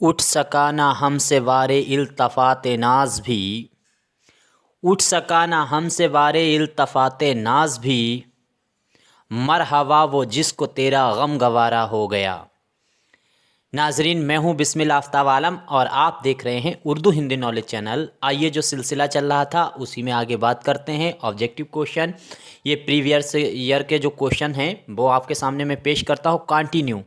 उठ सका ना हमसे वारे इल्तफ़ात नाज भी, उठ सका ना हमसे वारे इल्तफ़ात नाज भी, मरहबा वो जिसको तेरा गम गवारा हो गया। नाजरीन, मैं हूँ बिस्मिल आफ्ताब आलम और आप देख रहे हैं उर्दू हिंदी नॉलेज चैनल। आइए, जो सिलसिला चल रहा था उसी में आगे बात करते हैं। ऑब्जेक्टिव क्वेश्चन, ये प्रीवियस ईयर के जो क्वेश्चन हैं वो आपके सामने मैं पेश करता हूँ कंटिन्यू,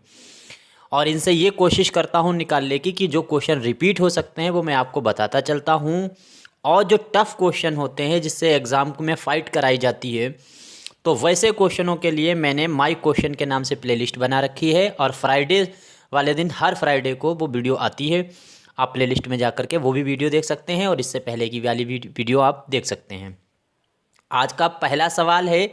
और इनसे ये कोशिश करता हूँ निकालने की कि जो क्वेश्चन रिपीट हो सकते हैं वो मैं आपको बताता चलता हूँ, और जो टफ़ क्वेश्चन होते हैं जिससे एग्ज़ाम में फ़ाइट कराई जाती है, तो वैसे क्वेश्चनों के लिए मैंने माई क्वेश्चन के नाम से प्लेलिस्ट बना रखी है, और फ्राइडे वाले दिन हर फ्राइडे को वो वीडियो आती है। आप प्लेलिस्ट में जा कर के वो भी वीडियो देख सकते हैं, और इससे पहले की वाली वीडियो आप देख सकते हैं। आज का पहला सवाल है।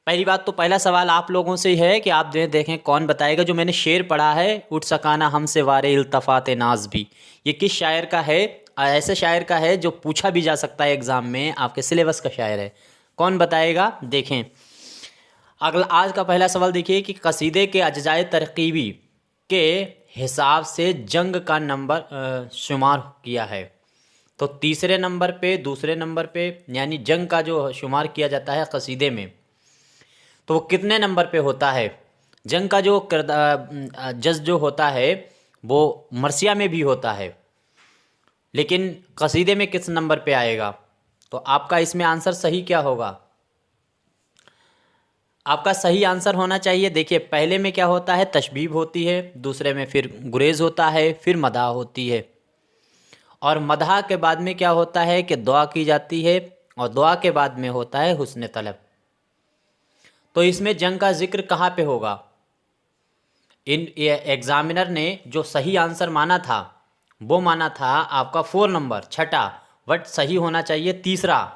पहली बात तो पहला सवाल आप लोगों से ही है कि आप देखें कौन बताएगा। जो मैंने शेर पढ़ा है, उठ सकाना हमसे वारे इल्तफ़ात नाज भी, ये किस शायर का है? ऐसे शायर का है जो पूछा भी जा सकता है एग्ज़ाम में, आपके सिलेबस का शायर है। कौन बताएगा? देखें अगला आज का पहला सवाल देखिए कि कसीदे के अज्जाए तरकीबी के हिसाब से जंग का नंबर शुमार किया है। तो तीसरे नंबर पे, दूसरे नंबर पे, यानी जंग का जो शुमार किया जाता है कसीदे में, तो वो कितने नंबर पे होता है? जंग का जो जज जो होता है वो मरसिया में भी होता है, लेकिन कसीदे में किस नंबर पे आएगा? तो आपका इसमें आंसर सही क्या होगा? आपका सही आंसर होना चाहिए, देखिए पहले में क्या होता है, तशबीब होती है, दूसरे में फिर गुरेज होता है, फिर मदाह होती है, और मदाह के बाद में क्या होता है कि दुआ की जाती है, और दुआ के बाद में होता है हुस्न तलब। तो इसमें जंग का जिक्र कहाँ पे होगा? इन एग्जामिनर ने जो सही आंसर माना था वो माना था आपका 4 नंबर, छठा, बट सही होना चाहिए तीसरा।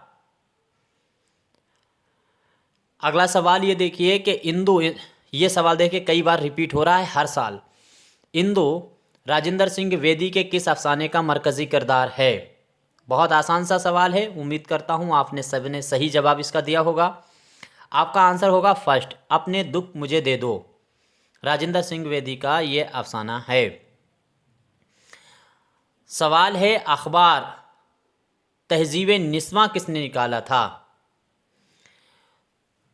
अगला सवाल ये देखिए कि इंदु, ये सवाल देखिए कई बार रिपीट हो रहा है हर साल। इंदु राजेंद्र सिंह बेदी के किस अफसाने का मरकज़ी किरदार है? बहुत आसान सा सवाल है, उम्मीद करता हूँ आपने सबने सही जवाब इसका दिया होगा। आपका आंसर होगा फर्स्ट, अपने दुख मुझे दे दो। राजेंद्र सिंह बेदी का ये अफसाना है। सवाल है, अखबार तहजीब निस्वां किसने निकाला था?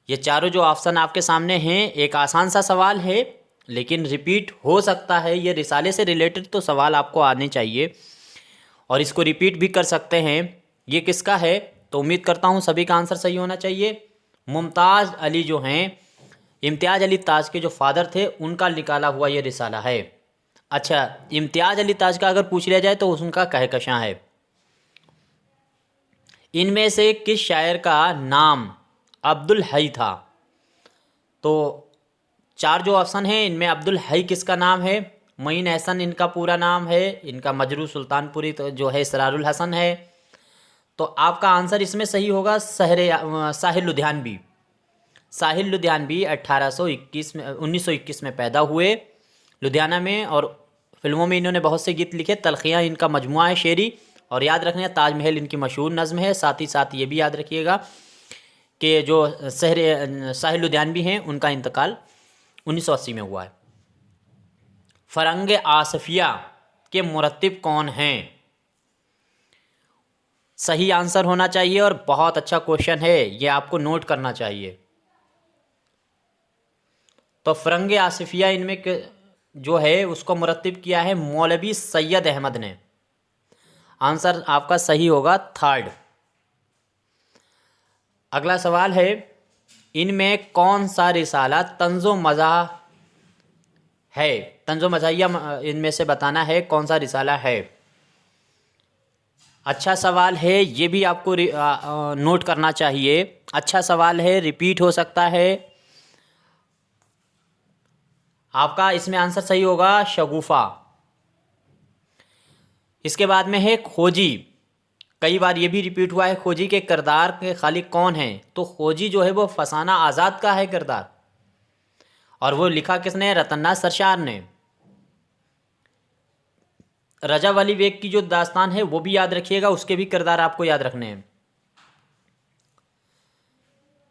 ये चारों जो ऑप्शन आपके सामने हैं, एक आसान सा सवाल है लेकिन रिपीट हो सकता है। ये रिसाले से रिलेटेड तो सवाल आपको आने चाहिए, और इसको रिपीट भी कर सकते हैं। ये किसका है? तो उम्मीद करता हूँ सभी का आंसर सही होना चाहिए। मुमताज़ अली जो हैं, इम्तियाज़ अली ताज के जो फादर थे, उनका निकाला हुआ ये रिसाला है। अच्छा, इम्तियाज़ अली ताज का अगर पूछ लिया जाए तो उनका कहकशां है। इनमें से किस शायर का नाम अब्दुल हई था? तो चार जो ऑप्शन हैं इनमें अब्दुल हई किसका नाम है? मोइन एहसन इनका पूरा नाम है, इनका मजरू सुल्तानपुरी तो जो है इसरारुल हसन है। तो आपका आंसर इसमें सही होगा साहिल लुधियानवी। साहिल लुधियानवी 1921 में पैदा हुए लुधियाना में, और फिल्मों में इन्होंने बहुत से गीत लिखे। तलखियाँ इनका मजमुआ है शेरी, और याद रखना ताजमहल इनकी मशहूर नज़्म है। साथ ही साथ ये भी याद रखिएगा कि जो साहिल लुधियानवी हैं उनका इंतकाल 1980 में हुआ है। फ़रंग आसफिया के मुरत्तिब कौन हैं? सही आंसर होना चाहिए, और बहुत अच्छा क्वेश्चन है, ये आपको नोट करना चाहिए। तो फ़रंग आसफिया इनमें जो है उसको मुरत्तिब किया है मौलवी सैयद अहमद ने। आंसर आपका सही होगा थर्ड। अगला सवाल है, इनमें कौन सा रिसाला तंज़ो मज़ाह है? तंज़ो मज़ाहिया इनमें से बताना है कौन सा रिसाला है। अच्छा सवाल है, ये भी आपको नोट करना चाहिए। अच्छा सवाल है, रिपीट हो सकता है। आपका इसमें आंसर सही होगा शगुफ़ा। इसके बाद में है खोजी। कई बार ये भी रिपीट हुआ है, खोजी के किरदार के खालिक कौन है? तो खोजी जो है वो फसाना आज़ाद का है किरदार, और वो लिखा किसने? रतन्नाथ सरशार ने। रजा वाली बेग की जो दास्तान है वो भी याद रखिएगा, उसके भी किरदार आपको याद रखने हैं।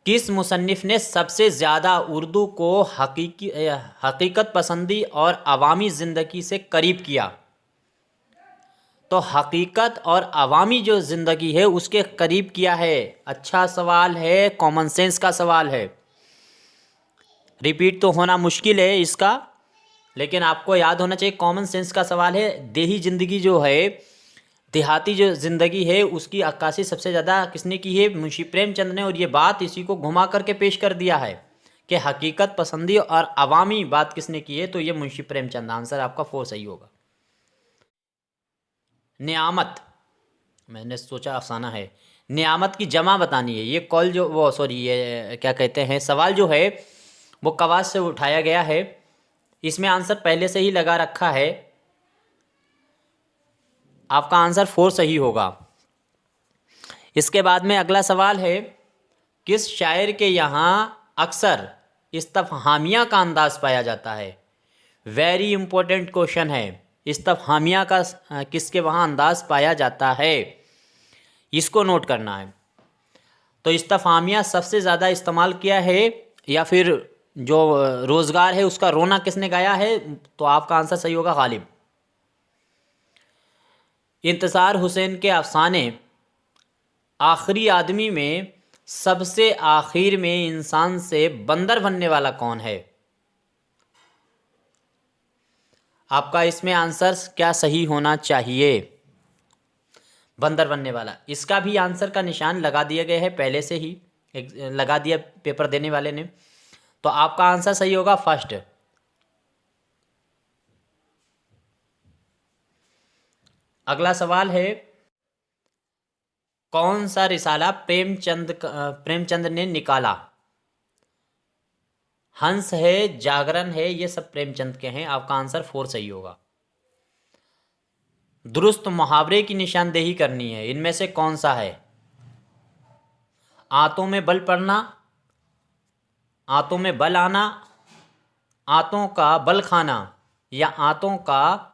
किस मुसन्निफ़ ने सबसे ज़्यादा उर्दू को हकीकत पसंदी और अवामी ज़िंदगी से करीब किया? तो हकीकत और अवामी जो ज़िंदगी है उसके करीब किया है। अच्छा सवाल है, कॉमन सेंस का सवाल है, रिपीट तो होना मुश्किल है इसका, लेकिन आपको याद होना चाहिए, कॉमन सेंस का सवाल है। देही ज़िंदगी जो है, देहाती जो ज़िंदगी है, उसकी अक्कासी सबसे ज़्यादा किसने की है? मुंशी प्रेमचंद ने। और ये बात इसी को घुमा करके पेश कर दिया है कि हकीकत पसंदी और अवामी बात किसने की है, तो ये मुंशी प्रेमचंद। आंसर आपका 4 सही होगा। नियामत, मैंने सोचा अफसाना है, नियामत की जमा बतानी है। ये कॉल जो वो सॉरी ये क्या कहते हैं, सवाल जो है वो कवास से उठाया गया है। इसमें आंसर पहले से ही लगा रखा है। आपका आंसर 4 सही होगा। इसके बाद में अगला सवाल है, किस शायर के यहाँ अक्सर इस्तफहामिया का अंदाज पाया जाता है? वेरी इंपॉर्टेंट क्वेश्चन है। इस्तफहामिया का किसके वहाँ अंदाज पाया जाता है, इसको नोट करना है। तो इस्तफहामिया सबसे ज़्यादा इस्तेमाल किया है, या फिर जो रोज़गार है उसका रोना किसने गाया है? तो आपका आंसर सही होगा गालिब। इंतज़ार हुसैन के अफसाने आखिरी आदमी में सबसे आखिर में इंसान से बंदर बनने वाला कौन है? आपका इसमें आंसर क्या सही होना चाहिए? बंदर बनने वाला। इसका भी आंसर का निशान लगा दिया गया है पहले से ही, लगा दिया पेपर देने वाले ने। तो आपका आंसर सही होगा फर्स्ट। अगला सवाल है, कौन सा रिसाला प्रेमचंद ने निकाला? हंस है, जागरण है, ये सब प्रेमचंद के हैं। आपका आंसर 4 सही होगा। दुरुस्त मुहावरे की निशानदेही करनी है, इनमें से कौन सा है? आंतों में बल पड़ना, आंतों में बल आना, आंतों का बल खाना, या आंतों का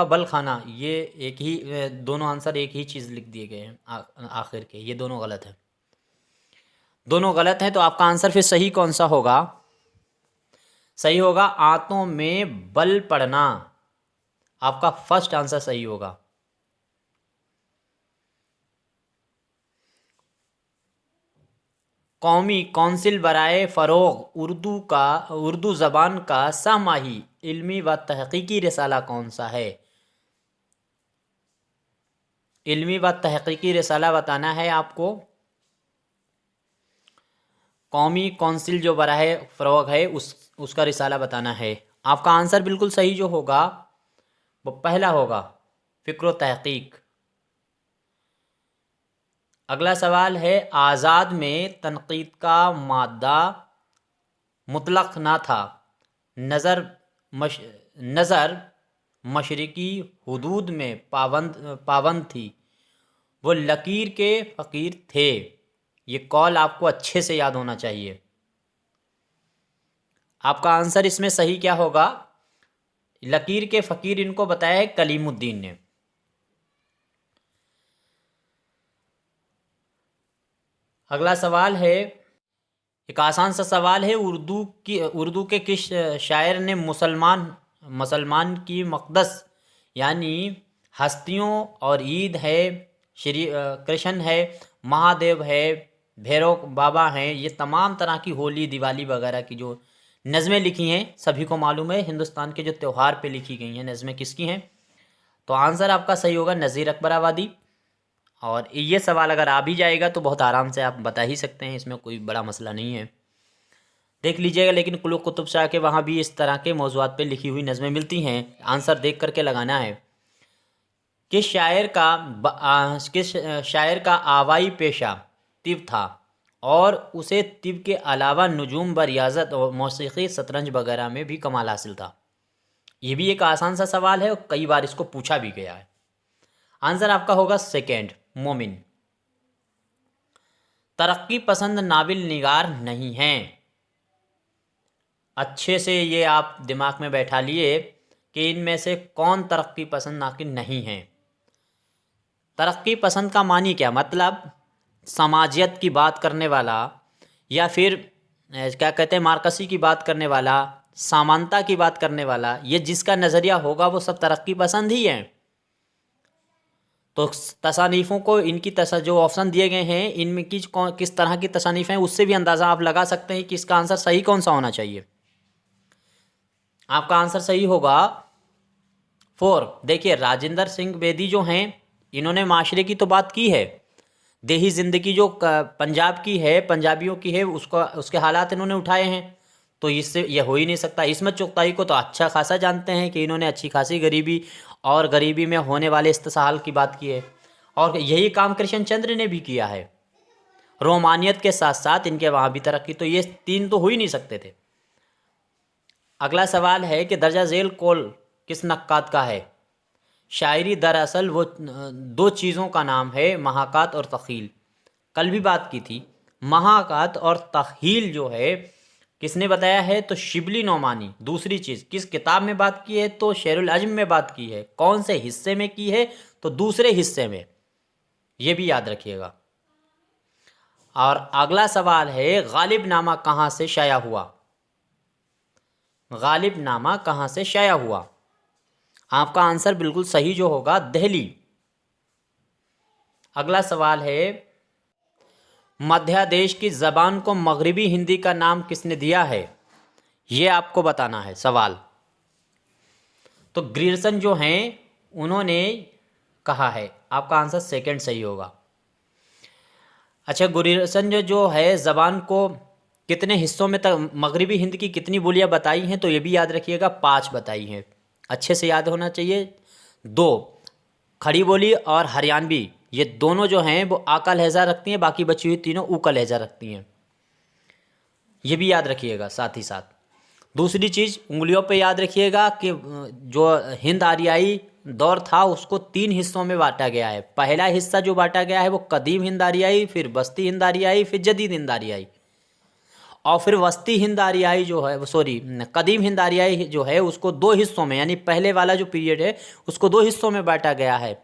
बल खाना। ये एक ही, दोनों आंसर एक ही चीज़ लिख दिए गए हैं आखिर के। ये दोनों गलत है, दोनों गलत हैं। तो आपका आंसर फिर सही कौन सा होगा? सही होगा आंतों में बल पड़ना। आपका फर्स्ट आंसर सही होगा। कौमी कौंसिल बराए फ़रोग़ उर्दू ज़बान का सहमाही इल्मी व तहक़ीक़ी रिसाला कौन सा है? इल्मी व तहक़ीक़ी रिसाला बताना है आपको। कौमी कौंसिल जो बराए फ़रोग़ है उसका रिसाला बताना है। आपका आंसर बिल्कुल सही जो होगा वो पहला होगा, फ़िक्र तहक़ीक़। अगला सवाल है, आज़ाद में तनक़ीद का मादा मुतलक़ ना था, नज़र मशरिकी हुदूद में पाबंद थी, वो लकीर के फ़कीर थे। ये कॉल आपको अच्छे से याद होना चाहिए। आपका आंसर इसमें सही क्या होगा? लकीर के फ़कीर इनको बताया है कलीमुद्दीन ने। अगला सवाल है, एक आसान सा सवाल है, उर्दू के किस शायर ने मुसलमान की मक़दस यानी हस्तियों और ईद है, श्री कृष्ण है, महादेव है, भैरव बाबा हैं, ये तमाम तरह की होली दिवाली वगैरह की जो नज़में लिखी हैं, सभी को मालूम है हिंदुस्तान के जो त्यौहार पे लिखी गई हैं नज़में किसकी हैं? तो आंसर आपका सही होगा नज़ीर अकबर आबादी। और ये सवाल अगर आ भी जाएगा तो बहुत आराम से आप बता ही सकते हैं, इसमें कोई बड़ा मसला नहीं है। देख लीजिएगा, लेकिन कुतुब शाह के वहाँ भी इस तरह के मौज़ूआत पे लिखी हुई नज़में मिलती हैं। आंसर देख करके लगाना है। किस शायर का आवाई पेशा तिब था और उसे तिब के अलावा नुजूम व रियाज़त और मौसीक़ी शतरंज वगैरह में भी कमाल हासिल था? ये भी एक आसान सा सवाल है और कई बार इसको पूछा भी गया है। आंसर आपका होगा सेकेंड, मोमिन। तरक्की पसंद नाविल निगार नहीं हैं। अच्छे से ये आप दिमाग में बैठा लिए कि इनमें से कौन तरक्की पसंद नाकिल नहीं है। तरक्की पसंद का मानी क्या मतलब? समाजियत की बात करने वाला, या फिर क्या कहते हैं मार्क्सी की बात करने वाला, समानता की बात करने वाला, ये जिसका नज़रिया होगा वो सब तरक्की पसंद ही हैं। तो तसानीफ़ों को इनकी जो ऑप्शन दिए गए हैं इनमें किस तरह की तसानीफ़ हैं उससे भी अंदाज़ा आप लगा सकते हैं कि इसका आंसर सही कौन सा होना चाहिए। आपका आंसर सही होगा 4। देखिए राजेंद्र सिंह बेदी जो हैं इन्होंने माशरे की तो बात की है, देही ज़िंदगी जो पंजाब की है, पंजाबियों की है, उसके हालात इन्होंने उठाए हैं। तो इससे यह हो ही नहीं सकता। इसमत चुगताई को तो अच्छा खासा जानते हैं कि इन्होंने अच्छी खासी गरीबी और गरीबी में होने वाले इस्तेसाल की बात की है, और यही काम कृष्ण चंद्र ने भी किया है। रोमानियत के साथ साथ इनके वहाँ भी तरक्की, तो ये 3 तो हो ही नहीं सकते थे। अगला सवाल है कि दर्जा झेल कौल किस नक्कात का है। शायरी दरअसल वो 2 चीज़ों का नाम है, महाकात और तख़ील। कल भी बात की थी। महाकात और तख़ील जो है किसने बताया है, तो शिबली नोमानी। दूसरी चीज़ किस किताब में बात की है, तो शेरुल अज़्म में बात की है। कौन से हिस्से में की है, तो दूसरे हिस्से में, ये भी याद रखिएगा। और अगला सवाल है गालिब नामा कहाँ से शाया हुआ। गालिब नामा कहाँ से शाया हुआ। आपका आंसर बिल्कुल सही जो होगा दिल्ली। अगला सवाल है मध्यादेश की ज़बान को मगरिबी हिंदी का नाम किसने दिया है, ये आपको बताना है सवाल। तो ग्रियर्सन जो हैं उन्होंने कहा है। आपका आंसर सेकंड सही होगा। अच्छा, ग्रियर्सन जो है ज़बान को कितने हिस्सों में तक मगरिबी हिंद की कितनी बोलियां बताई हैं, तो ये भी याद रखिएगा 5 बताई हैं। अच्छे से याद होना चाहिए। 2 खड़ी बोली और हरियाणवी, ये दोनों जो हैं वो आ का लहजा रखती हैं, बाकी बची हुई तीनों ऊ का लहजा रखती हैं। ये भी याद रखिएगा साथ ही साथ। दूसरी चीज़ उंगलियों पे याद रखिएगा कि जो हिंद आर्याई दौर था उसको 3 हिस्सों में बांटा गया है। पहला हिस्सा जो बांटा गया है वो कदीम हिंद आर्याई, फिर बस्ती हिंद आर्याई, फिर जदीद हिंद आर्याई, और फिर वस्ती हिंद आर्याई जो है, सॉरी कदीम हिंद आर्याई जो है उसको 2 हिस्सों में, यानी पहले वाला जो पीरियड है उसको 2 हिस्सों में बांटा गया है,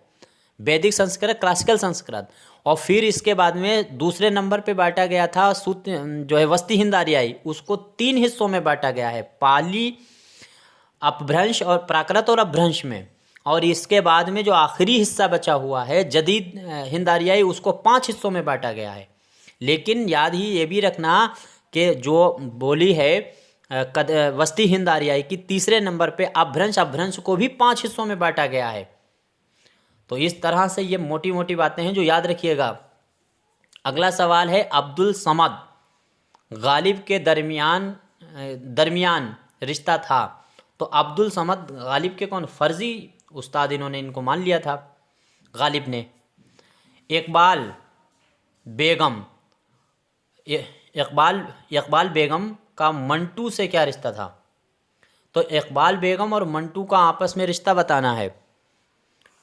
वैदिक संस्कृत, क्लासिकल संस्कृत। और फिर इसके बाद में दूसरे नंबर पे बांटा गया था जो है वस्ती हिंद आर्याई, उसको 3 हिस्सों में बांटा गया है, पाली, अपभ्रंश और प्राकृत और अपभ्रंश में। और इसके बाद में जो आखिरी हिस्सा बचा हुआ है जदीद हिंद आर्याई, उसको 5 हिस्सों में बांटा गया है। लेकिन याद ही ये भी रखना कि जो बोली है वस्ती हिंद आर्याई की, तीसरे नंबर पे अपभ्रंश को भी 5 हिस्सों में बांटा गया है। तो इस तरह से ये मोटी मोटी बातें हैं जो याद रखिएगा। अगला सवाल है अब्दुल समद गालिब के दरमियान रिश्ता था। तो अब्दुल समद गालिब के कौन, फर्जी उस्ताद, इन्होंने इनको मान लिया था गालिब ने। इकबाल बेगम का मंटू से क्या रिश्ता था। तो इकबाल बेगम और मंटू का आपस में रिश्ता बताना है।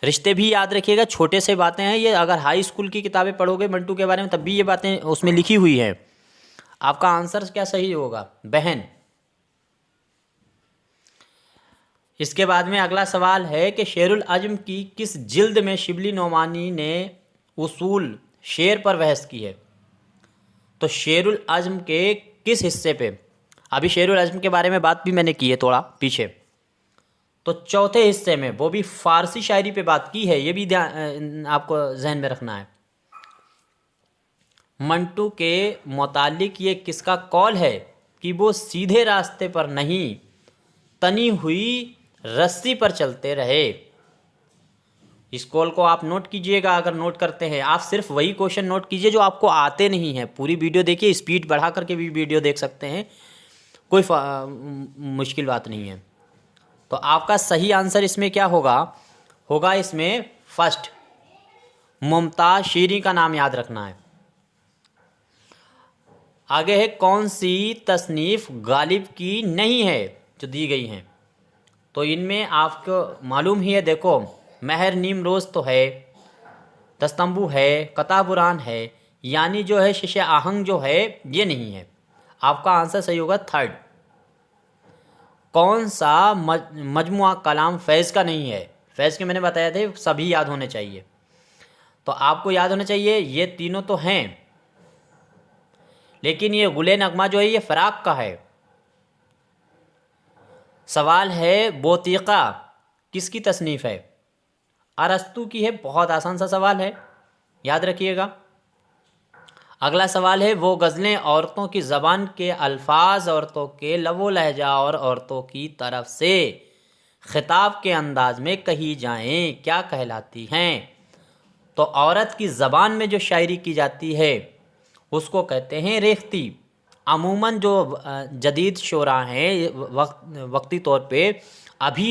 रिश्ते भी याद रखिएगा, छोटे से बातें हैं ये, अगर हाई स्कूल की किताबें पढ़ोगे मंटू के बारे में तब भी ये बातें उसमें लिखी हुई हैं। आपका आंसर क्या सही होगा, बहन। इसके बाद में अगला सवाल है कि शेरुल अज़्म की किस जिल्द में शिबली नोमानी ने उसूल शेर पर बहस की है। तो शेरुल अज़्म के किस हिस्से पे, अभी शेरुल अज़्म के बारे में बात भी मैंने की है थोड़ा पीछे, तो चौथे हिस्से में, वो भी फ़ारसी शायरी पे बात की है, ये भी ध्यान आपको जहन में रखना है। मंटू के मुतालिक ये किसका कौल है कि वो सीधे रास्ते पर नहीं तनी हुई रस्सी पर चलते रहे। इस कॉल को आप नोट कीजिएगा। अगर नोट करते हैं आप, सिर्फ वही क्वेश्चन नोट कीजिए जो आपको आते नहीं हैं। पूरी वीडियो देखिए, स्पीड बढ़ा करके भी वीडियो देख सकते हैं, कोई मुश्किल बात नहीं है। तो आपका सही आंसर इसमें क्या होगा इसमें फर्स्ट, मुमताज़ शीरी का नाम याद रखना है। आगे है कौन सी तसनीफ़ गालिब की नहीं है जो दी गई हैं। तो इनमें आपको मालूम ही है, देखो महर नीम रोज़ तो है, दस्तंबू है, कताबुरान है, यानी जो है शीशे आहंग जो है ये नहीं है। आपका आंसर सही होगा थर्ड। कौन सा मजमुआ कलाम फैज़ का नहीं है। फैज़ के मैंने बताया थे सभी याद होने चाहिए। तो आपको याद होना चाहिए ये तीनों तो हैं, लेकिन ये गुले नगमा जो है ये फ़राक का है। सवाल है बोतीक़ा किसकी तसनीफ़ है? अरस्तू की है। बहुत आसान सा सवाल है, याद रखिएगा। अगला सवाल है वो गज़लें औरतों की ज़बान के अल्फाज, औरतों के लबो लहजा और औरतों की तरफ से ख़िताब के अंदाज में कही जाएं क्या कहलाती हैं? तो औरत की ज़बान में जो शायरी की जाती है उसको कहते हैं रेख्ती। अमूमन जो जदीद शोरा हैं वक्ती तौर पे अभी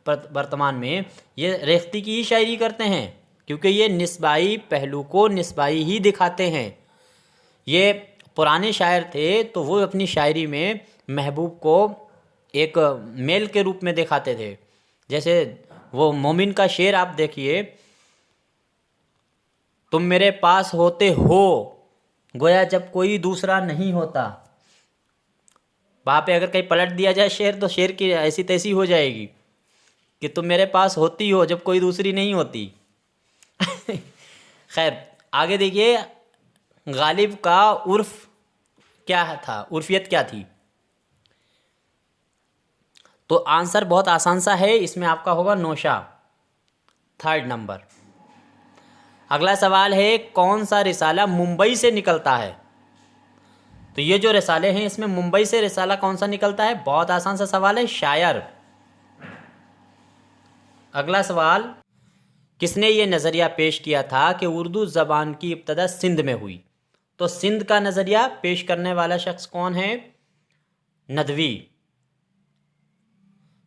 वर्तमान में ये रेख्ती की ही शायरी करते हैं, क्योंकि ये निस्बाई पहलू को निस्बाई ही दिखाते हैं। ये पुराने शायर थे तो वो अपनी शायरी में महबूब को एक मेल के रूप में दिखाते थे। जैसे वो मोमिन का शेर आप देखिए, तुम मेरे पास होते हो गोया जब कोई दूसरा नहीं होता। वहाँ पे अगर कहीं पलट दिया जाए शेर तो शेर की ऐसी तैसी हो जाएगी कि तुम मेरे पास होती हो जब कोई दूसरी नहीं होती। खैर आगे देखिए, गालिब का उर्फ क्या था, उर्फियत क्या थी? तो आंसर बहुत आसान सा है, इसमें आपका होगा नौशा, 3rd नंबर। अगला सवाल है कौन सा रिसाला मुंबई से निकलता है? तो ये जो रिसाले हैं इसमें मुंबई से रिसाला कौन सा निकलता है? बहुत आसान सा सवाल है, शायर। अगला सवाल, किसने ये नज़रिया पेश किया था कि उर्दू ज़बान की इब्तदा सिंध में हुई? तो सिंध का नज़रिया पेश करने वाला शख्स कौन है? नदवी।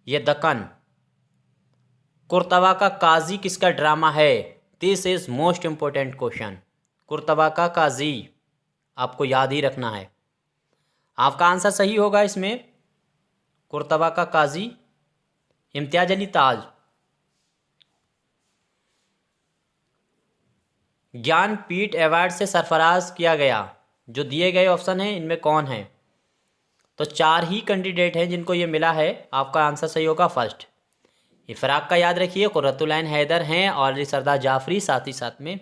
ये दक्कन। कुर्तबा का काजी किसका ड्रामा है? This is most important question. कुर्तबा का काजी आपको याद ही रखना है। आपका आंसर सही होगा इसमें, कुर्तबा का काजी इम्तियाज अली ताज। ज्ञानपीठ अवार्ड से सरफराज किया गया, जो दिए गए ऑप्शन हैं इनमें कौन है? तो 4 ही कैंडिडेट हैं जिनको ये मिला है। आपका आंसर सही होगा फर्स्ट। इफ़राक का याद रखिए, कुर्रतुल ऐन हैदर हैं और अली सरदार जाफरी, साथ ही साथ में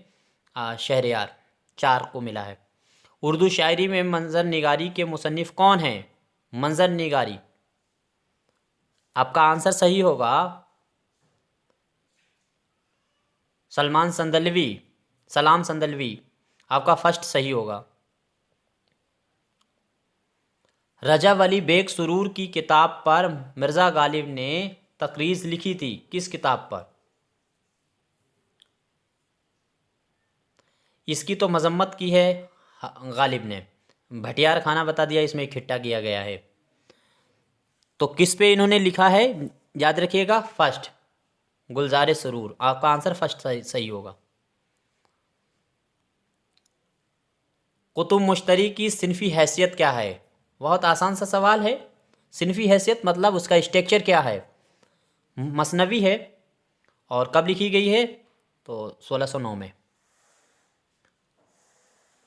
शहरयार, 4 को मिला है। उर्दू शायरी में मंजर निगारी के मुसन्निफ़ कौन हैं? मंजर निगारी। आपका आंसर सही होगा सलमान संदलवी, सलाम संदलवी। आपका फर्स्ट सही होगा। रजब अली बेग सुरूर की किताब पर मिर्ज़ा गालिब ने तकरीज़ लिखी थी, किस किताब पर? इसकी तो मजम्मत की है गालिब ने, भटियार खाना बता दिया, इसमें इकट्ठा किया गया है। तो किस पे इन्होंने लिखा है? याद रखिएगा फर्स्ट, गुलजार सुरूर। आपका आंसर फर्स्ट सही होगा। कुतुब मुश्तरी की सिनफी हैसियत क्या है? बहुत आसान सा सवाल है। सिनफी हैसियत मतलब उसका स्ट्रक्चर क्या है? मसनवी है और कब लिखी गई है? तो 1609 में।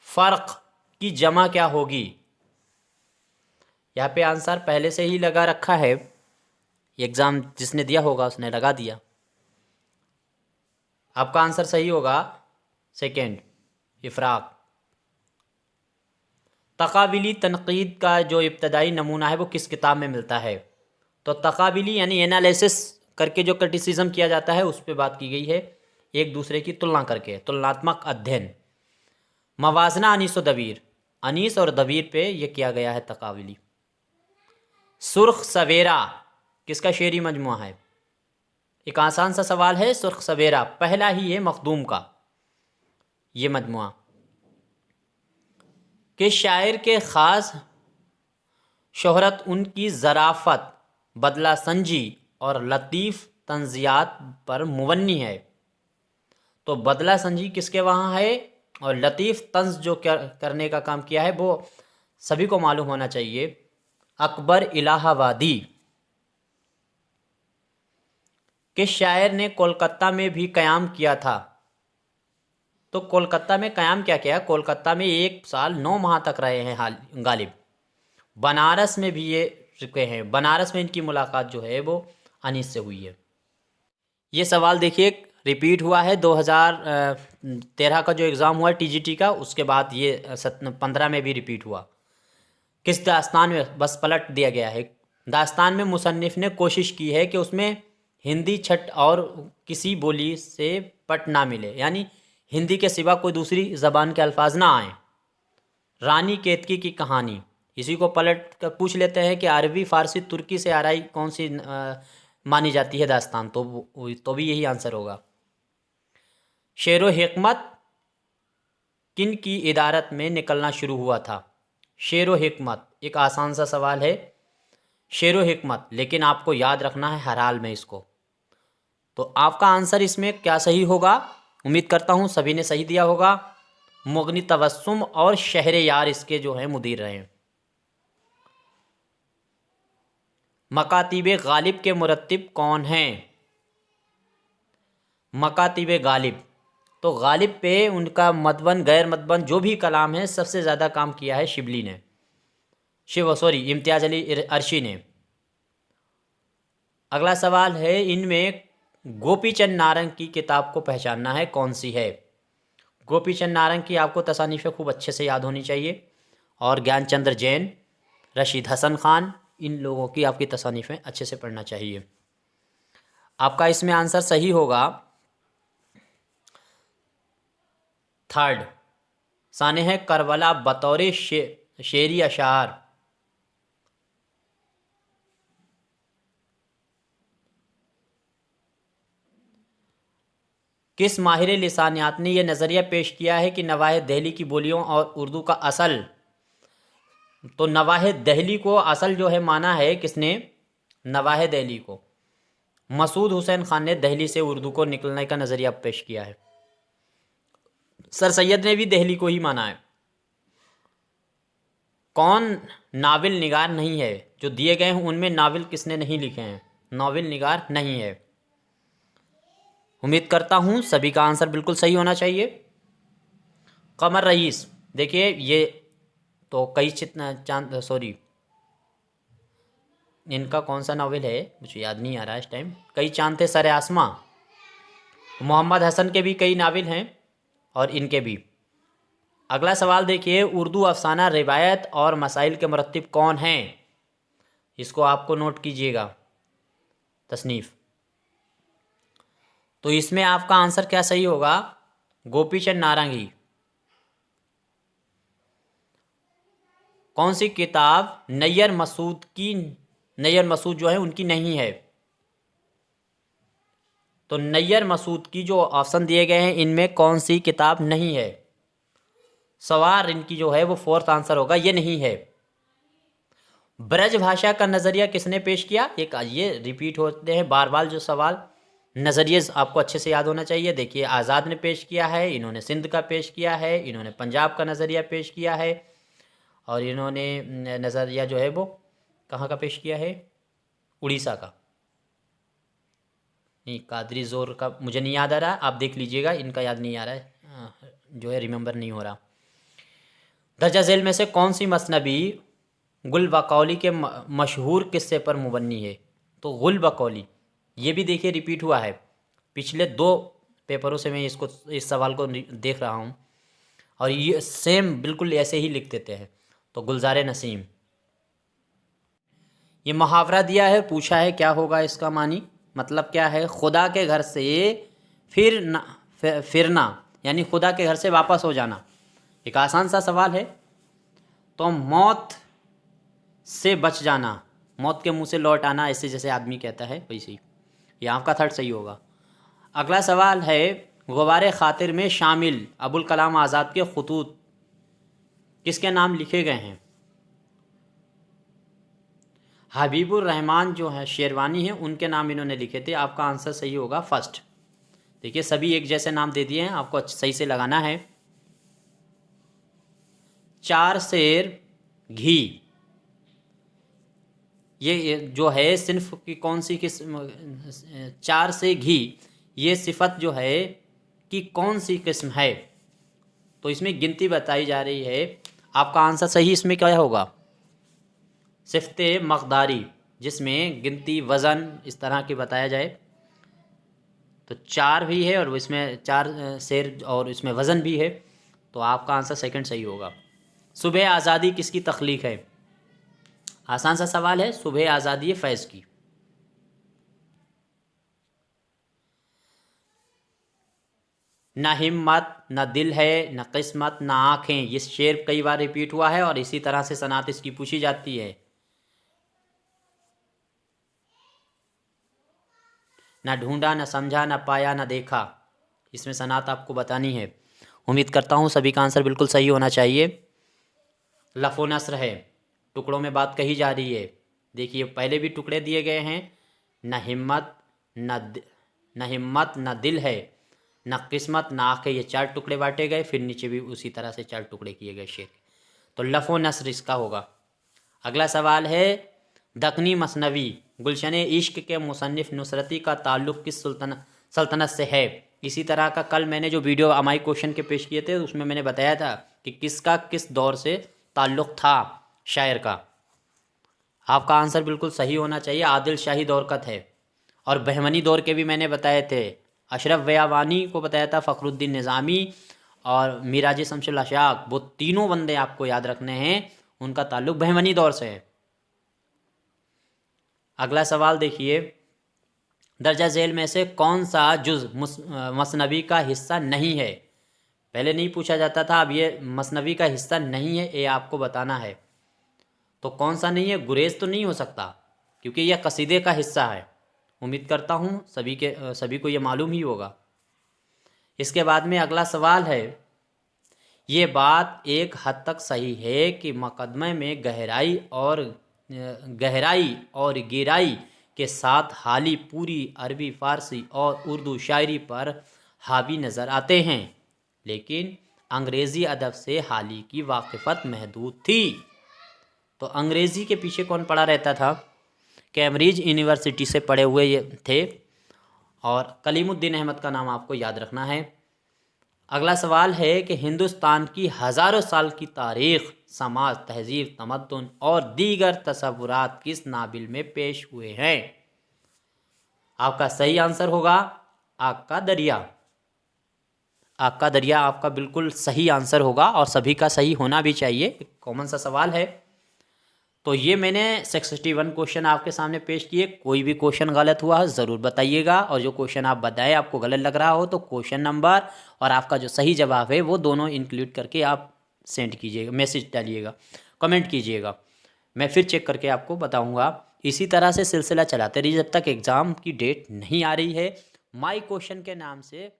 फ़र्क की जमा क्या होगी? यहाँ पे आंसर पहले से ही लगा रखा है, एग्ज़ाम जिसने दिया होगा उसने लगा दिया। आपका आंसर सही होगा सेकंड, इफ़राक। तकाबिली तनकीद का जो इब्तदाई नमूना है वो किस किताब में मिलता है? तो तकाबिली यानी एनालिसिस करके जो क्रिटिसिज्म किया जाता है उस पर बात की गई है, एक दूसरे की तुलना करके, तुलनात्मक अध्ययन। मवाजना अनीस और दवीर, अनीस और दवीर पे ये किया गया है तकाबिली। सुर्ख सवेरा किसका शेरी मजमुआ है? एक आसान सा सवाल है। सुर्ख सवेरा पहला ही है मखदूम का ये मजमुआ। कि शायर के ख़ास शोहरत उनकी ज़राफ़त, बदला संजी और लतीफ़ तंज़ियात पर मुबन्नी है। तो बदला संजी किसके वहाँ है और लतीफ़ तंज़ जो करने का काम किया है वो सभी को मालूम होना चाहिए, अकबर इलाहाबादी। कि शायर ने कोलकाता में भी क़याम किया था। तो कोलकाता में क़याम क्या किया? कोलकाता में 1 साल 9 माह तक रहे हैं गालिब। बनारस में भी ये रुके हैं, बनारस में इनकी मुलाकात जो है वो अनीस से हुई है। ये सवाल देखिए, रिपीट हुआ है 2013 का जो एग्ज़ाम हुआ टीजीटी का, उसके बाद ये 15 में भी रिपीट हुआ। किस दास्तान में बस पलट दिया गया है। दास्तान में मुसन्निफ़ ने कोशिश की है कि उसमें हिंदी छठ और किसी बोली से पट ना मिले, यानी हिंदी के सिवा कोई दूसरी ज़बान के अल्फाज ना आए। रानी केतकी की कहानी, इसी को पलट कर पूछ लेते हैं कि अरबी, फ़ारसी, तुर्की से आराई कौन सी मानी जाती है दास्तान, तो भी यही आंसर होगा। शेर व हिकमत किन की इदारत में निकलना शुरू हुआ था? शेर व हिकमत एक आसान सा सवाल है, शेर व हिकमत, लेकिन आपको याद रखना है हर हाल में इसको। तो आपका आंसर इसमें क्या सही होगा? उम्मीद करता हूँ सभी ने सही दिया होगा। मुगनी तबस्सुम और शहर यार इसके जो हैं मुदीर रहे। मकातिब गालिब के मुरत्तिब कौन हैं? मकातिब गालिब, तो गालिब पे उनका मदवन गैर मदवन जो भी कलाम है सबसे ज़्यादा काम किया है शिबली ने, इम्तियाज़ अली अर्शी ने। अगला सवाल है, इनमें गोपीचंद नारंग की किताब को पहचानना है, कौन सी है? गोपीचंद नारंग की आपको तसानीफ़ें खूब अच्छे से याद होनी चाहिए, और ज्ञानचंद्र जैन, रशीद हसन खान, इन लोगों की आपकी तसानीफ़ें अच्छे से पढ़ना चाहिए। आपका इसमें आंसर सही होगा थर्ड, सानेह करबला बतौर शेरी अशार। किस माहिर लिसानियात ने यह नज़रिया पेश किया है कि नवाहिद दहली की बोलियों और उर्दू का असल, तो नवाहिद दहली को असल जो है माना है किसने? नवाहिद दहली को मसूद हुसैन खान ने दहली से उर्दू को निकलने का नज़रिया पेश किया है। सर सैयद ने भी दहली को ही माना है। कौन नावल निगार नहीं है? जो दिए गए हैं उनमें नावल किसने नहीं लिखे हैं? नावल निगार नहीं है। उम्मीद करता हूँ सभी का आंसर बिल्कुल सही होना चाहिए। कमर रईस, देखिए ये तो कई इनका कौन सा नावल है मुझे याद नहीं आ रहा इस टाइम। कई चांद थे सरे आसमां, मोहम्मद हसन के भी कई नावल हैं और इनके भी। अगला सवाल देखिए, उर्दू अफसाना, रिवायत और मसाइल के मुरत्तिब कौन हैं? इसको आपको नोट कीजिएगा, तसनीफ़। तो इसमें आपका आंसर क्या सही होगा? गोपीचंद नारंगी। कौन सी किताब नैयर मसूद जो है उनकी नहीं है? तो नैयर मसूद की जो ऑप्शन दिए गए हैं इनमें कौन सी किताब नहीं है? सवार इनकी जो है वो फोर्थ आंसर होगा, ये नहीं है। ब्रज भाषा का नज़रिया किसने पेश किया? ये रिपीट होते हैं बार बार जो सवाल, नज़रिए आपको अच्छे से याद होना चाहिए। देखिए, आज़ाद ने पेश किया है, इन्होंने सिंध का पेश किया है, इन्होंने पंजाब का नज़रिया पेश किया है, और इन्होंने नज़रिया जो है वो कहाँ का पेश किया है? उड़ीसा का। नहीं, कादरी ज़ोर का मुझे नहीं याद आ रहा, आप देख लीजिएगा, इनका याद नहीं आ रहा है, जो है रिमेंबर नहीं हो रहा। दर्जा झेल में से कौन सी मसनबी गुल बकौली के मशहूर किस्से पर मुबन्नी है? तो गुल बकौली ये भी देखिए रिपीट हुआ है, पिछले 2 पेपरों से मैं इस सवाल को देख रहा हूँ, और ये सेम बिल्कुल ऐसे ही लिख देते हैं। तो गुलजार नसीम। ये मुहावरा दिया है, पूछा है क्या होगा इसका मानी, मतलब क्या है? खुदा के घर से फिरना, यानी खुदा के घर से वापस हो जाना। एक आसान सा सवाल है। तो मौत से बच जाना, मौत के मुंह से लौट आना, ऐसे जैसे आदमी कहता है वैसे ही। ये आपका थर्ड सही होगा। अगला सवाल है, गुबारे खातिर में शामिल अबुल कलाम आज़ाद के खुतूत किसके नाम लिखे गए हैं? हबीबुर रहमान जो है शेरवानी है, उनके नाम इन्होंने लिखे थे। आपका आंसर सही होगा फर्स्ट। देखिए सभी एक जैसे नाम दे दिए हैं, आपको सही से लगाना है। 4 सेर घी, ये जो है सिर्फ की कौन सी किस्म? 4 से घी, ये सिफत जो है कि कौन सी किस्म है? तो इसमें गिनती बताई जा रही है। आपका आंसर सही इसमें क्या होगा? सिफ्ते मकदारी, जिसमें गिनती, वज़न इस तरह की बताया जाए। तो 4 भी है और इसमें 4 शेर और इसमें वज़न भी है, तो आपका आंसर सेकंड सही होगा। सुबह आज़ादी किसकी तख्लीक है? आसान सा सवाल है, सुबह आज़ादी फैज़ की। ना हिम्मत, ना दिल है, ना किस्मत, ना आँखें, ये शेर कई बार रिपीट हुआ है और इसी तरह से सनात इसकी पूछी जाती है। ना ढूंढा, ना समझा, ना पाया, ना देखा, इसमें सनात आपको बतानी है। उम्मीद करता हूँ सभी का आंसर बिल्कुल सही होना चाहिए। लफ़ो नस्र है, टुकड़ों में बात कही जा रही है। देखिए पहले भी टुकड़े दिए गए हैं, न हिम्मत, न हिम्मत, न दिल है, न किस्मत, न आँखें, ये 4 टुकड़े बांटे गए, फिर नीचे भी उसी तरह से 4 टुकड़े किए गए शेर के। तो लफ़ो नस्र इसका होगा। अगला सवाल है, दक्नी मसनवी गुलशन इश्क के मुसन्निफ़ नुसरती का ताल्लुक़ किस सल्तनत से है? इसी तरह का कल मैंने जो वीडियो अमाई क्वेश्चन के पेश किए थे उसमें मैंने बताया था कि किसका किस दौर से ताल्लुक़ था शायर का। आपका आंसर बिल्कुल सही होना चाहिए, आदिल शाही दौर का है। और बहमनी दौर के भी मैंने बताए थे, अशरफ बयावानी को बताया था, फ़खरुद्दीन निज़ामी और मिराज शमसुल अशाक, वो तीनों बंदे आपको याद रखने हैं, उनका ताल्लुक़ बहमनी दौर से है। अगला सवाल देखिए, दर्जा झेल में से कौन सा जुज़ मसनवी का हिस्सा नहीं है? पहले नहीं पूछा जाता था, अब ये मसनवी का हिस्सा नहीं है, ये आपको बताना है। तो कौन सा नहीं है? गुरेज तो नहीं हो सकता क्योंकि यह कसीदे का हिस्सा है। उम्मीद करता हूँ सभी को ये मालूम ही होगा। इसके बाद में अगला सवाल है, ये बात एक हद तक सही है कि मुकदमे में गहराई और गहराई के साथ हाली पूरी अरबी, फ़ारसी और उर्दू शायरी पर हावी नज़र आते हैं, लेकिन अंग्रेज़ी अदब से हाली की वाक़फ़त महदूद थी। तो अंग्रेज़ी के पीछे कौन पड़ा रहता था? कैम्ब्रिज यूनिवर्सिटी से पढ़े हुए ये थे और कलीमुद्दीन अहमद का नाम आपको याद रखना है। अगला सवाल है कि हिंदुस्तान की हज़ारों साल की तारीख़, समाज, तहज़ीब, तमद्दुन और दीगर तसव्वुरात किस नाबिल में पेश हुए हैं? आपका सही आंसर होगा आग का दरिया। आग का दरिया आपका बिल्कुल सही आंसर होगा और सभी का सही होना भी चाहिए, कॉमन सा सवाल है। तो ये मैंने 61 क्वेश्चन आपके सामने पेश किए। कोई भी क्वेश्चन गलत हुआ है ज़रूर बताइएगा, और जो क्वेश्चन आप बताएं आपको गलत लग रहा हो तो क्वेश्चन नंबर और आपका जो सही जवाब है वो दोनों इंक्लूड करके आप सेंड कीजिएगा, मैसेज डालिएगा, कमेंट कीजिएगा, मैं फिर चेक करके आपको बताऊँगा। इसी तरह से सिलसिला चलाते रहिए जब तक एग्ज़ाम की डेट नहीं आ रही है। माई क्वेश्चन के नाम से